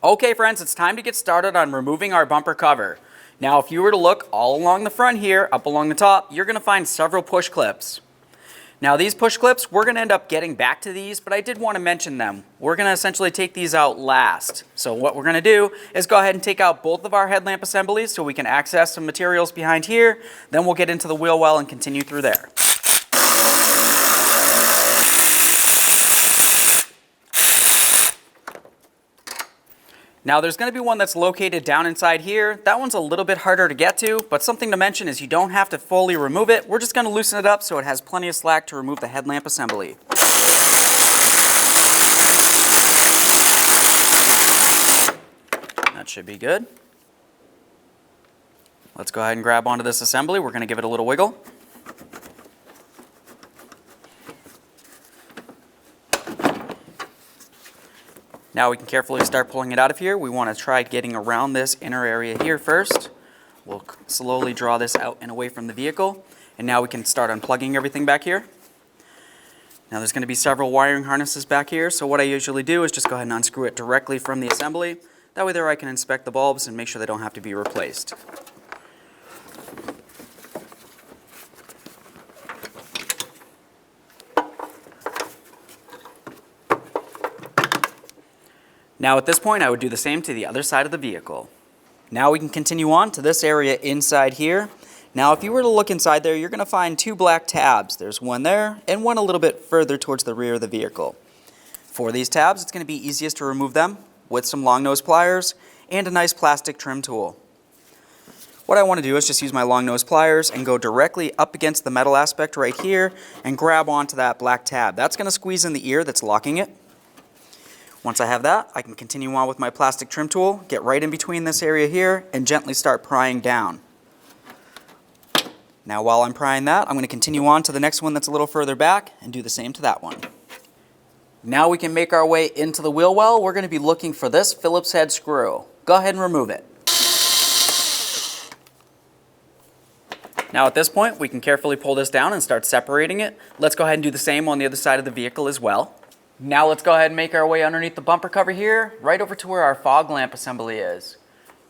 Okay friends, it's time to get started on removing our bumper cover. Now if you were to look all along the front here, up along the top, you're going to find several push clips. Now these push clips, we're going to end up getting back to these, but I did want to mention them. We're going to essentially take these out last. So what we're going to do is go ahead and take out both of our headlamp assemblies so we can access some materials behind here. Then we'll get into the wheel well and continue through there. Now there's going to be one that's located down inside here. That one's a little bit harder to get to, but something to mention is you don't have to fully remove it. We're just going to loosen it up so it has plenty of slack to remove the headlamp assembly. That should be good. Let's go ahead and grab onto this assembly. We're going to give it a little wiggle. Now we can carefully start pulling it out of here. We want to try getting around this inner area here first. We'll slowly draw this out and away from the vehicle. And now we can start unplugging everything back here. Now there's going to be several wiring harnesses back here. So what I usually do is just go ahead and unscrew it directly from the assembly. That way there I can inspect the bulbs and make sure they don't have to be replaced. Now at this point I would do the same to the other side of the vehicle. Now we can continue on to this area inside here. Now if you were to look inside there, you're going to find two black tabs. There's one there and one a little bit further towards the rear of the vehicle. For these tabs, it's going to be easiest to remove them with some long nose pliers and a nice plastic trim tool. What I want to do is just use my long nose pliers and go directly up against the metal aspect right here and grab onto that black tab. That's going to squeeze in the ear that's locking it. Once I have that, I can continue on with my plastic trim tool, get right in between this area here, and gently start prying down. Now while I'm prying that, I'm going to continue on to the next one that's a little further back and do the same to that one. Now we can make our way into the wheel well. We're going to be looking for this Phillips head screw. Go ahead and remove it. Now at this point, we can carefully pull this down and start separating it. Let's go ahead and do the same on the other side of the vehicle as well. Now let's go ahead and make our way underneath the bumper cover here, right over to where our fog lamp assembly is.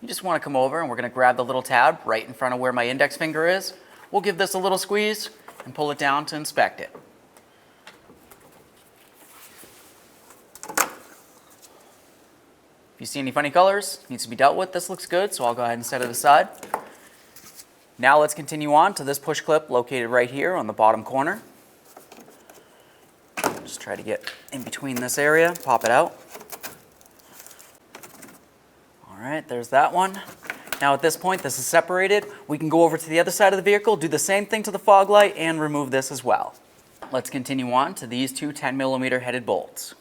You just want to come over and we're going to grab the little tab right in front of where my index finger is. We'll give this a little squeeze and pull it down to inspect it. If you see any funny colors, it needs to be dealt with. This looks good, so I'll go ahead and set it aside. Now let's continue on to this push clip located right here on the bottom corner. Just try to get in between this area, pop it out. All right, there's that one. Now at this point, this is separated. We can go over to the other side of the vehicle, do the same thing to the fog light, and remove this as well. Let's continue on to these two 10mm headed bolts.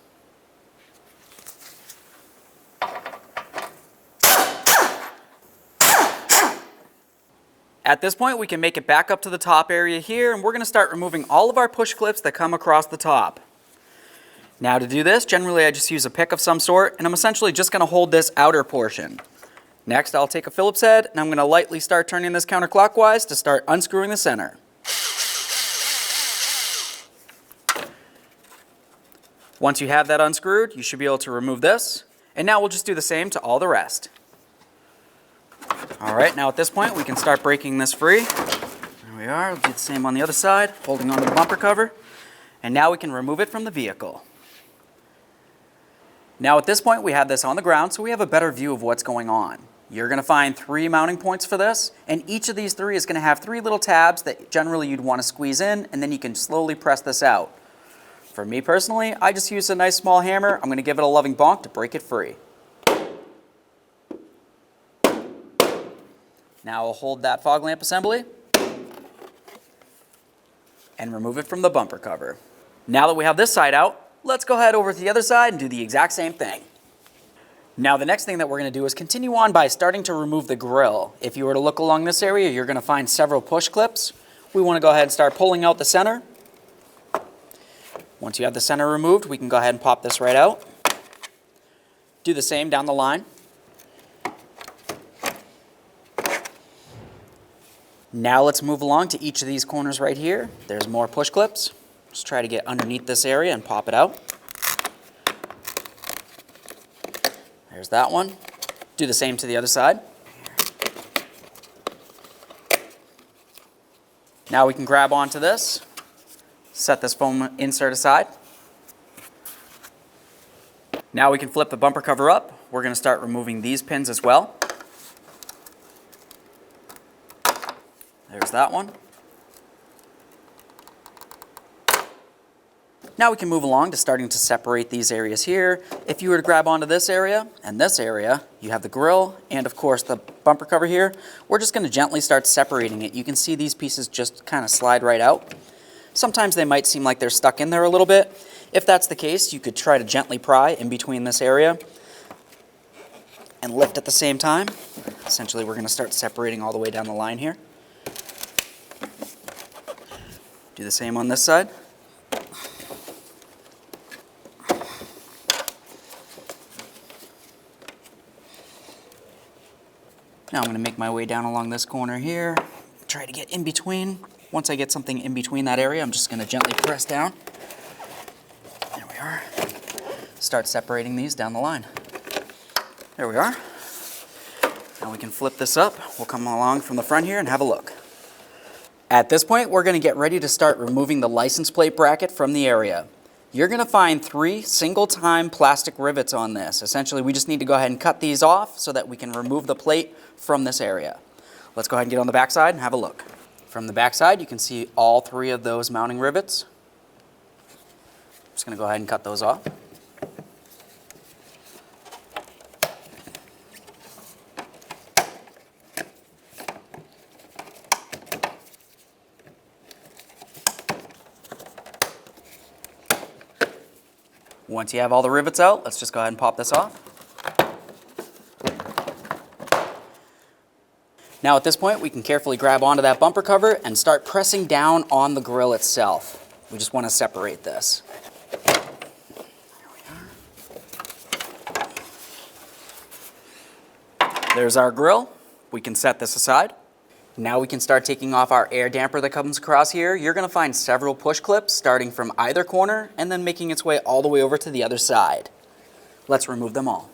At this point, we can make it back up to the top area here, and we're going to start removing all of our push clips that come across the top. Now to do this, generally I just use a pick of some sort, and I'm essentially just going to hold this outer portion. Next, I'll take a Phillips head, and I'm going to lightly start turning this counterclockwise to start unscrewing the center. Once you have that unscrewed, you should be able to remove this, and now we'll just do the same to all the rest. Alright, now at this point we can start breaking this free. There we are, we'll do the same on the other side, holding onto the bumper cover, and now we can remove it from the vehicle. Now at this point we have this on the ground, so we have a better view of what's going on. You're going to find 3 mounting points for this, and each of these 3 is going to have 3 little tabs that generally you'd want to squeeze in, and then you can slowly press this out. For me personally, I just use a nice small hammer. I'm going to give it a loving bonk to break it free. Now I'll hold that fog lamp assembly and remove it from the bumper cover. Now that we have this side out, let's go ahead over to the other side and do the exact same thing. Now the next thing that we're going to do is continue on by starting to remove the grille. If you were to look along this area, you're going to find several push clips. We want to go ahead and start pulling out the center. Once you have the center removed, we can go ahead and pop this right out. Do the same down the line. Now let's move along to each of these corners right here. There's more push clips. Just try to get underneath this area and pop it out. There's that one. Do the same to the other side. Now we can grab onto this, set this foam insert aside. Now we can flip the bumper cover up. We're going to start removing these pins as well. There's that one. Now we can move along to starting to separate these areas here. If you were to grab onto this area and this area, you have the grille and of course the bumper cover here. We're just going to gently start separating it. You can see these pieces just kind of slide right out. Sometimes they might seem like they're stuck in there a little bit. If that's the case, you could try to gently pry in between this area and lift at the same time. Essentially, we're going to start separating all the way down the line here. Do the same on this side. Now I'm going to make my way down along this corner here, try to get in between. Once I get something in between that area, I'm just going to gently press down. There we are. Start separating these down the line. There we are. Now we can flip this up. We'll come along from the front here and have a look. At this point, we're going to get ready to start removing the license plate bracket from the area. You're going to find 3 single-time plastic rivets on this. Essentially, we just need to go ahead and cut these off so that we can remove the plate from this area. Let's go ahead and get on the back side and have a look. From the back side, you can see all 3 of those mounting rivets. I'm just going to go ahead and cut those off. Once you have all the rivets out, let's just go ahead and pop this off. Now at this point, we can carefully grab onto that bumper cover and start pressing down on the grille itself. We just want to separate this. There we are. There's our grille. We can set this aside. Now we can start taking off our air damper that comes across here. You're going to find several push clips starting from either corner and then making its way all the way over to the other side. Let's remove them all.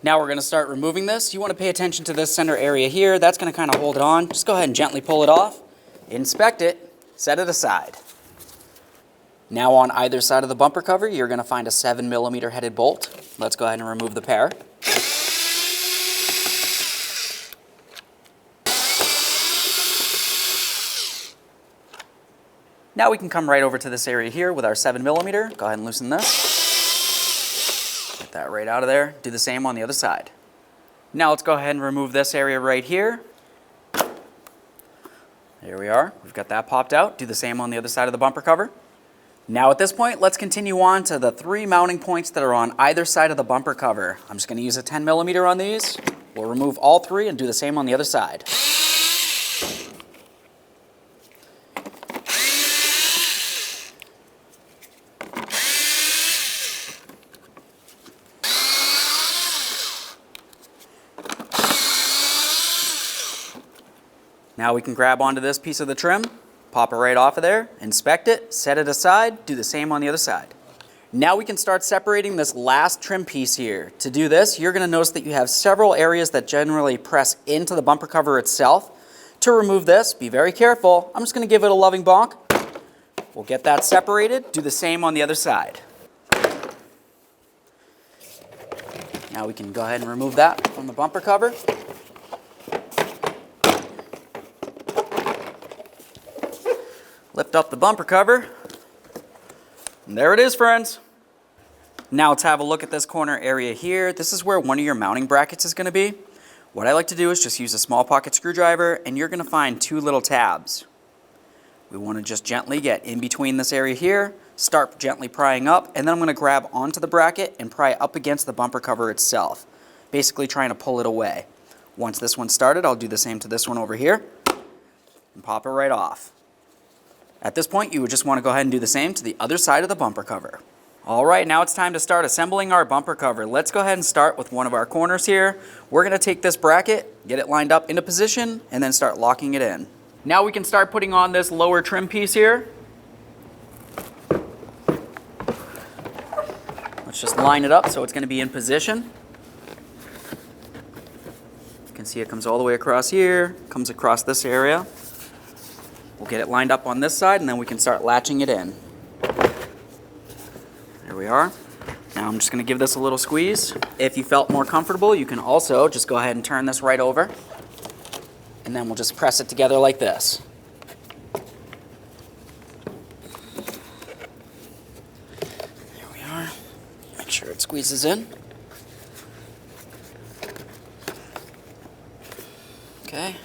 Now we're going to start removing this. You want to pay attention to this center area here. That's going to kind of hold it on. Just go ahead and gently pull it off. Inspect it. Set it aside. Now on either side of the bumper cover, you're going to find a 7mm headed bolt. Let's go ahead and remove the pair. Now we can come right over to this area here with our 7mm. Go ahead and loosen this. Get that right out of there. Do the same on the other side. Now let's go ahead and remove this area right here. There we are. We've got that popped out. Do the same on the other side of the bumper cover. Now at this point, let's continue on to the 3 mounting points that are on either side of the bumper cover. I'm just going to use a 10mm on these. We'll remove all 3 and do the same on the other side. Now we can grab onto this piece of the trim. Pop it right off of there, inspect it, set it aside, do the same on the other side. Now we can start separating this last trim piece here. To do this, you're going to notice that you have several areas that generally press into the bumper cover itself. To remove this, be very careful. I'm just going to give it a loving bonk. We'll get that separated, do the same on the other side. Now we can go ahead and remove that from the bumper cover. Lift up the bumper cover, and there it is, friends. Now let's have a look at this corner area here. This is where one of your mounting brackets is going to be. What I like to do is just use a small pocket screwdriver, and you're going to find 2 little tabs. We want to just gently get in between this area here, start gently prying up, and then I'm going to grab onto the bracket and pry up against the bumper cover itself, basically trying to pull it away. Once this one's started, I'll do the same to this one over here and pop it right off. At this point, you would just want to go ahead and do the same to the other side of the bumper cover. All right, now it's time to start assembling our bumper cover. Let's go ahead and start with one of our corners here. We're going to take this bracket, get it lined up into position, and then start locking it in. Now we can start putting on this lower trim piece here. Let's just line it up so it's going to be in position. You can see it comes all the way across here, comes across this area. We'll get it lined up on this side, and then we can start latching it in. There we are. Now I'm just going to give this a little squeeze. If you felt more comfortable, you can also just go ahead and turn this right over. And then we'll just press it together like this. There we are. Make sure it squeezes in. Okay.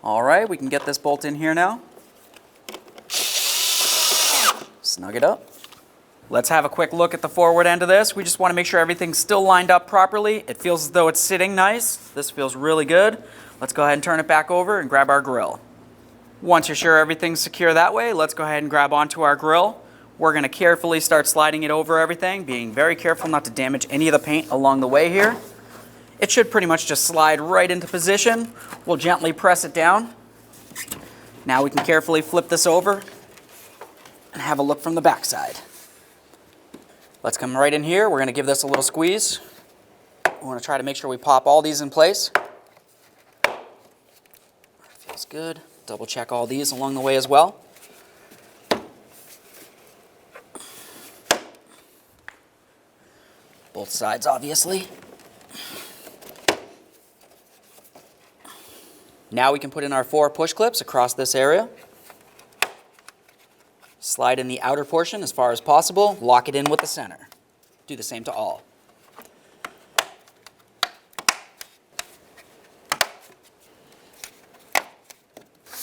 All right, we can get this bolt in here now. Snug it up. Let's have a quick look at the forward end of this. We just want to make sure everything's still lined up properly. It feels as though it's sitting nice. This feels really good. Let's go ahead and turn it back over and grab our grill. Once you're sure everything's secure that way, let's go ahead and grab onto our grill. We're going to carefully start sliding it over everything, being very careful not to damage any of the paint along the way here. It should pretty much just slide right into position. We'll gently press it down. Now we can carefully flip this over and have a look from the back side. Let's come right in here. We're going to give this a little squeeze. We want to try to make sure we pop all these in place. Feels good. Double check all these along the way as well. Both sides, obviously. Now we can put in our 4 push clips across this area. Slide in the outer portion as far as possible. Lock it in with the center. Do the same to all.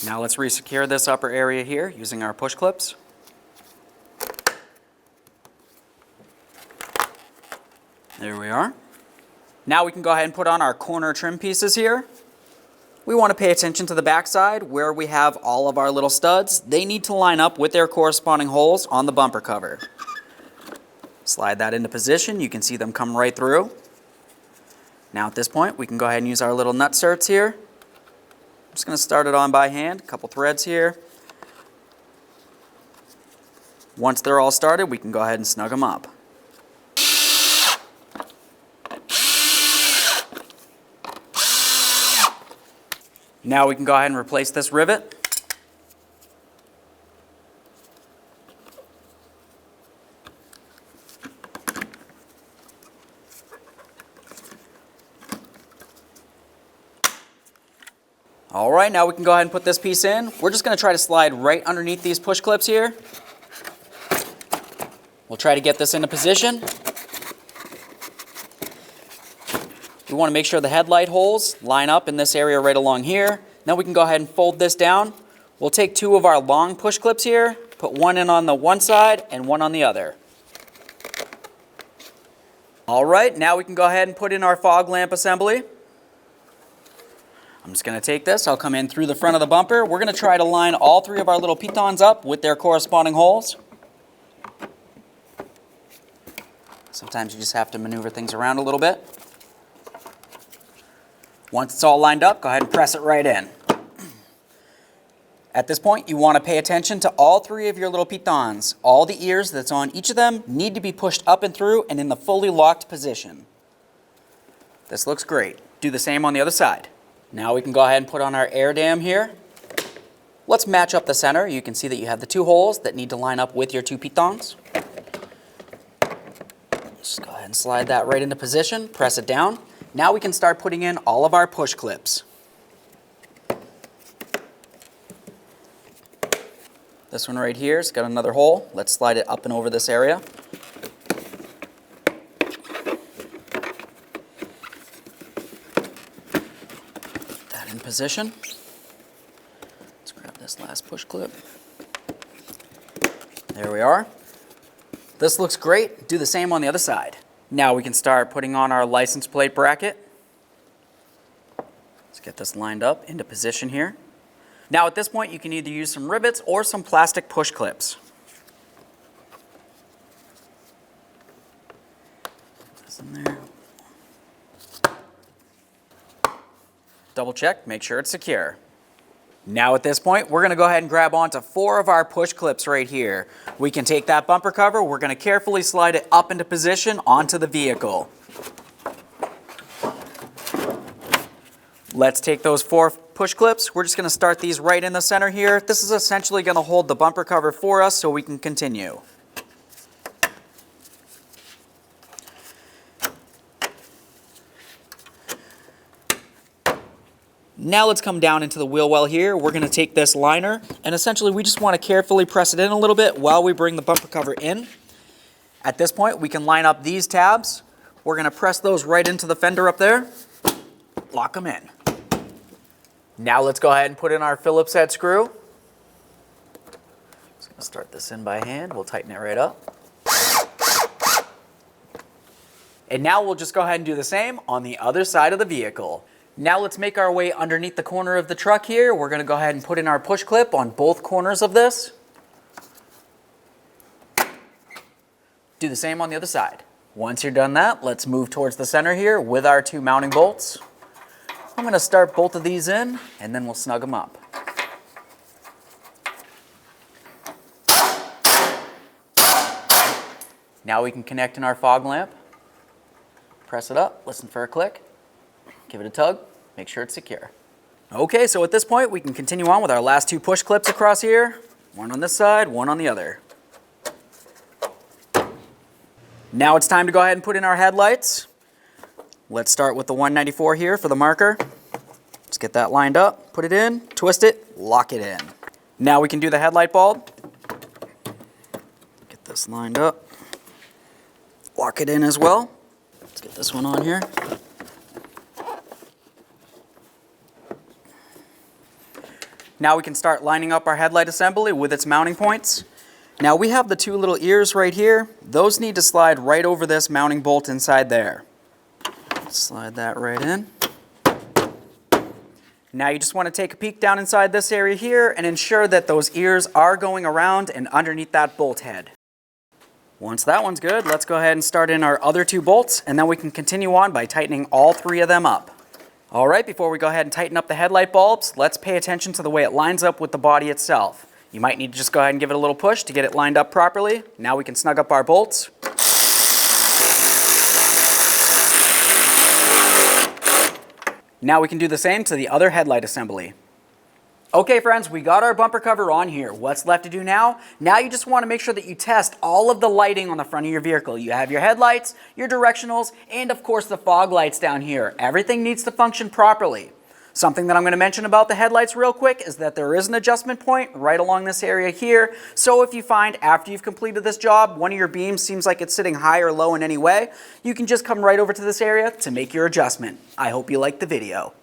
Now let's resecure this upper area here using our push clips. There we are. Now we can go ahead and put on our corner trim pieces here. We want to pay attention to the back side where we have all of our little studs. They need to line up with their corresponding holes on the bumper cover. Slide that into position. You can see them come right through. Now at this point, we can go ahead and use our little nut certs here. I'm just going to start it on by hand, a couple threads here. Once they're all started, we can go ahead and snug them up. Now we can go ahead and replace this rivet. All right, now we can go ahead and put this piece in. We're just going to try to slide right underneath these push clips here. We'll try to get this into position. We want to make sure the headlight holes line up in this area right along here. Now we can go ahead and fold this down. We'll take 2 of our long push clips here, put one in on the one side and one on the other. All right, now we can go ahead and put in our fog lamp assembly. I'm just going to take this. I'll come in through the front of the bumper. We're going to try to line all 3 of our little pitons up with their corresponding holes. Sometimes you just have to maneuver things around a little bit. Once it's all lined up, go ahead and press it right in. At this point, you want to pay attention to all 3 of your little pitons. All the ears that's on each of them need to be pushed up and through and in the fully locked position. This looks great. Do the same on the other side. Now we can go ahead and put on our air dam here. Let's match up the center. You can see that you have the 2 holes that need to line up with your 2 pitons. Just go ahead and slide that right into position. Press it down. Now we can start putting in all of our push clips. This one right here has got another hole. Let's slide it up and over this area. Put that in position. Let's grab this last push clip. There we are. This looks great. Do the same on the other side. Now we can start putting on our license plate bracket. Let's get this lined up into position here. Now at this point, you can either use some rivets or some plastic push clips. Put this in there. Double check, make sure it's secure. Now at this point, we're going to go ahead and grab onto 4 of our push clips right here. We can take that bumper cover, we're going to carefully slide it up into position onto the vehicle. Let's take those 4 push clips. We're just going to start these right in the center here. This is essentially going to hold the bumper cover for us so we can continue. Now let's come down into the wheel well here. We're going to take this liner and essentially we just want to carefully press it in a little bit while we bring the bumper cover in. At this point we can line up these tabs. We're going to press those right into the fender up there. Lock them in. Now let's go ahead and put in our Phillips head screw. Just going to start this in by hand. We'll tighten it right up. And now we'll just go ahead and do the same on the other side of the vehicle. Now let's make our way underneath the corner of the truck here. We're going to go ahead and put in our push clip on both corners of this. Do the same on the other side. Once you're done that, let's move towards the center here with our 2 mounting bolts. I'm going to start both of these in and then we'll snug them up. Now we can connect in our fog lamp. Press it up, listen for a click. Give it a tug, make sure it's secure. Okay, so at this point we can continue on with our last 2 push clips across here. One on this side, one on the other. Now it's time to go ahead and put in our headlights. Let's start with the 194 here for the marker. Let's get that lined up, put it in, twist it, lock it in. Now we can do the headlight bulb. Get this lined up. Lock it in as well. Let's get this one on here. Now we can start lining up our headlight assembly with its mounting points. Now we have the 2 little ears right here. Those need to slide right over this mounting bolt inside there. Slide that right in. Now you just want to take a peek down inside this area here and ensure that those ears are going around and underneath that bolt head. Once that one's good, let's go ahead and start in our other 2 bolts and then we can continue on by tightening all 3 of them up. All right, before we go ahead and tighten up the headlight bulbs, let's pay attention to the way it lines up with the body itself. You might need to just go ahead and give it a little push to get it lined up properly. Now we can snug up our bolts. Now we can do the same to the other headlight assembly. Okay friends, we got our bumper cover on here. What's left to do now? Now you just want to make sure that you test all of the lighting on the front of your vehicle. You have your headlights, your directionals, and of course the fog lights down here. Everything needs to function properly. Something that I'm going to mention about the headlights real quick is that there is an adjustment point right along this area here. So if you find after you've completed this job, one of your beams seems like it's sitting high or low in any way, you can just come right over to this area to make your adjustment. I hope you liked the video.